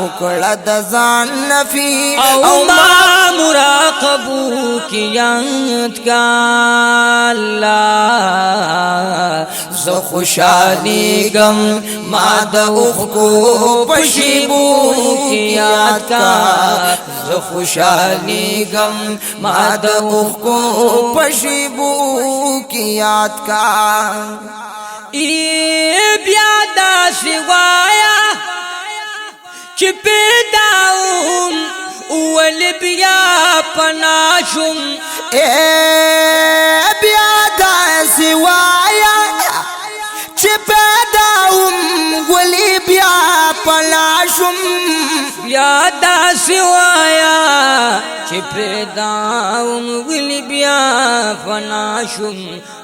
اکڑا دزان نفی او ما مراقبو کی یاد کا اللہ ز خوشحالی گم ما د اوخکو پشیبو کی یاد کا ز خوشحالی گم ما د اوخکو پشیبو کی یاد کا بیا داسې وایا چې پیداوم ولې بیا پناه شم بیا داسې وایا چې پیداوم ولې بیا پناه شم بیا داسې وایا چې پیداوم ولې بیا پناه شم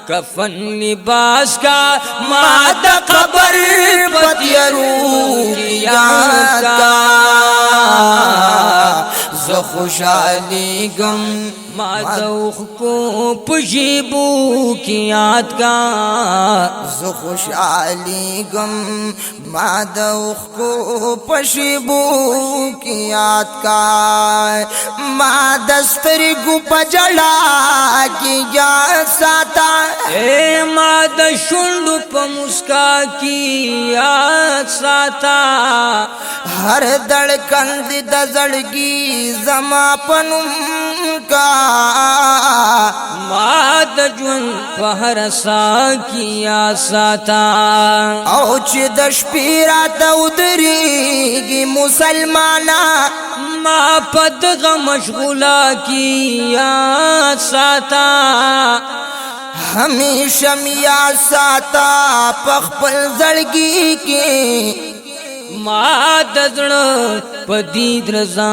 کفن لباس کا ما د قبر پتیرو یاد کا ز خوشحالی گم ما د اوخکو پشیبو کی یاد کا ز خوشحالی گم ما د اوخکو پشیبو کی یاد کا ما دسترګو پجړا کی یاد ساتا ما د شونډو په مسکا کی یاد ساتا ہر دھڑکن دی د زړګي زما پنوم کا ما د ژوند په هر ساه کی یاد ساتا او چې د شپې راته ودرېږي مسلمانا ما په دغه مشغوله کی یاد ساتا ہمیشہ میا ساتا پخپل زړګي کې ما د زړه په دید رضا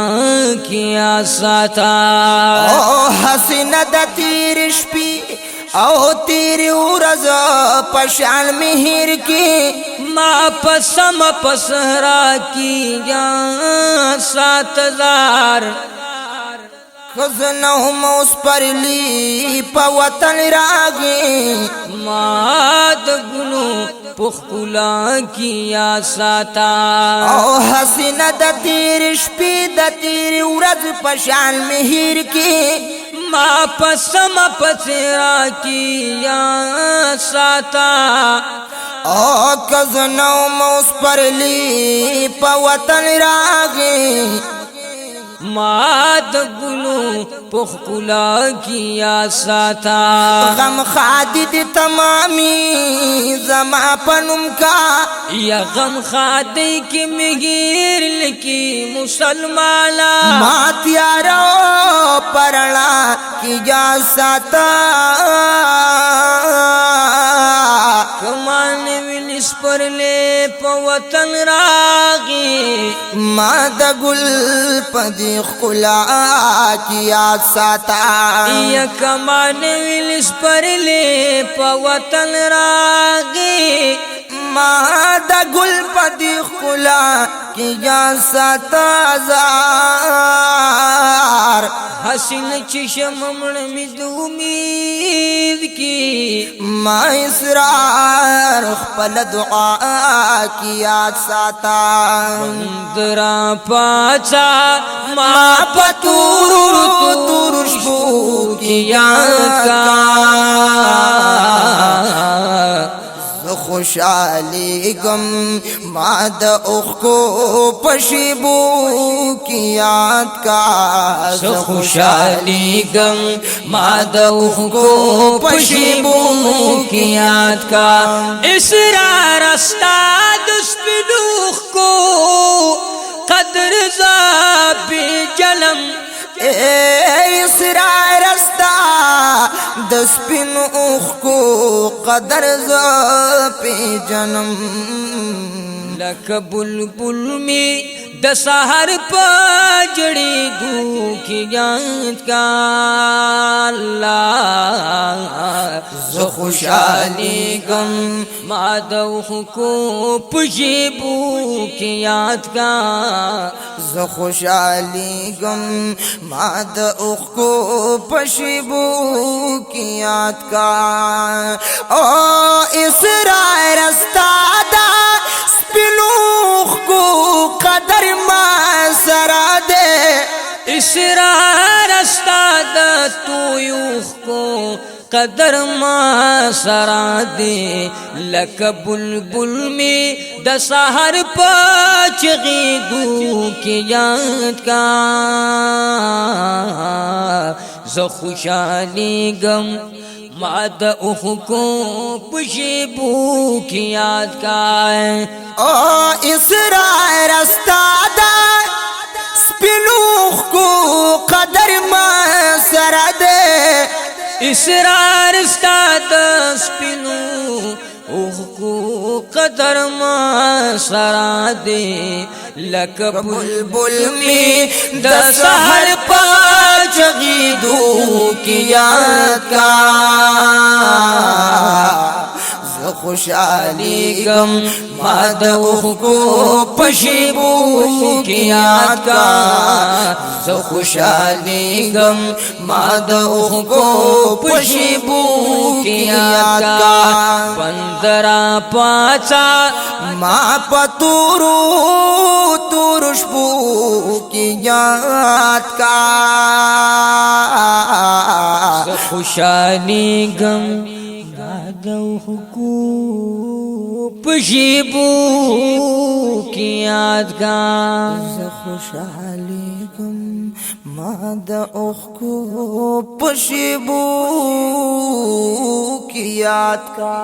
کی یاد ساتا او حسینه د تیر شپې او تیر ورځ پشان مهر کې ما پسم پسرا کی یاد سات ہزار خزنو موس پر لی پا وطن راگی ما د گلو پخکولا کی یاد ساتا او حسین د تیر شپی د تیر ورځ پشان مهر کی ما پسم پسرا کی یاد ساتا او خزنو موس پر لی پا وطن راگی ما د گلو پخکولا کی یاد ساتا غم خادد تمامی زما پنم کا یا غم خادی کی مگیر لکی مسلمانا ما تیارو پرنا کی یاد ساتا کمان ویلس پر لے پا وطن راگی ما د گل پدی خلا کی یاد ساتا یا کمان ویلس پر لے پا وطن راگی ما د گل پدی خلا کی یاد ساتا زار حسین چشم مړ می د امید کی ما اسرار خپل دعا کی یاد ساتا درا پاچا ما پتور شبو کی یاد کا خوشحالی گم ما د اوخکو پشیبو کی یاد کا خوشحالی گم ما د اوخکو پشیبو کی یاد کا اسرار استاد سپلوخ کو قدر زابی جلم اسرار استا دس پن اوخ کو قدر ز پی جنم لک بلبل می د سحر پجڑی گو کی یاد کا اللہ ز خوشحالی غم ما د اوخکو پشیبو کی یاد کا ز خوشحالی غم ما د اوخ کو پشیبو کی یاد کا او اسرائیل استادا سپلوخ کو قدر ما اسرار استاد تو یوخ کو قدر ما سرا دے لک بلبل میں د سحر پچغی گو کی یاد کا ز خوشالی غم ما د اوخ کو پشیبو کی یاد کا او اسرار استاد سپینوخ کو قدر ما سرا دے اسرار استاد سپینو اوخ کو قدر ما سرا دے لک بلبل میں د سحر پچغی دو کی یاد کا خوشحالی غم ما د اوخ کو پشیبو کی یاد کا ز خوشحالی غم ما د اوخ کو پشیبو کی یاد کا پندرا پاچا ما پتورو تورشبو کی یاد کا ز خوشحالی غم دو کو پشیبو کی یاد کا خوشحالی غم ما د اوخ کو پشیبو کی یاد کا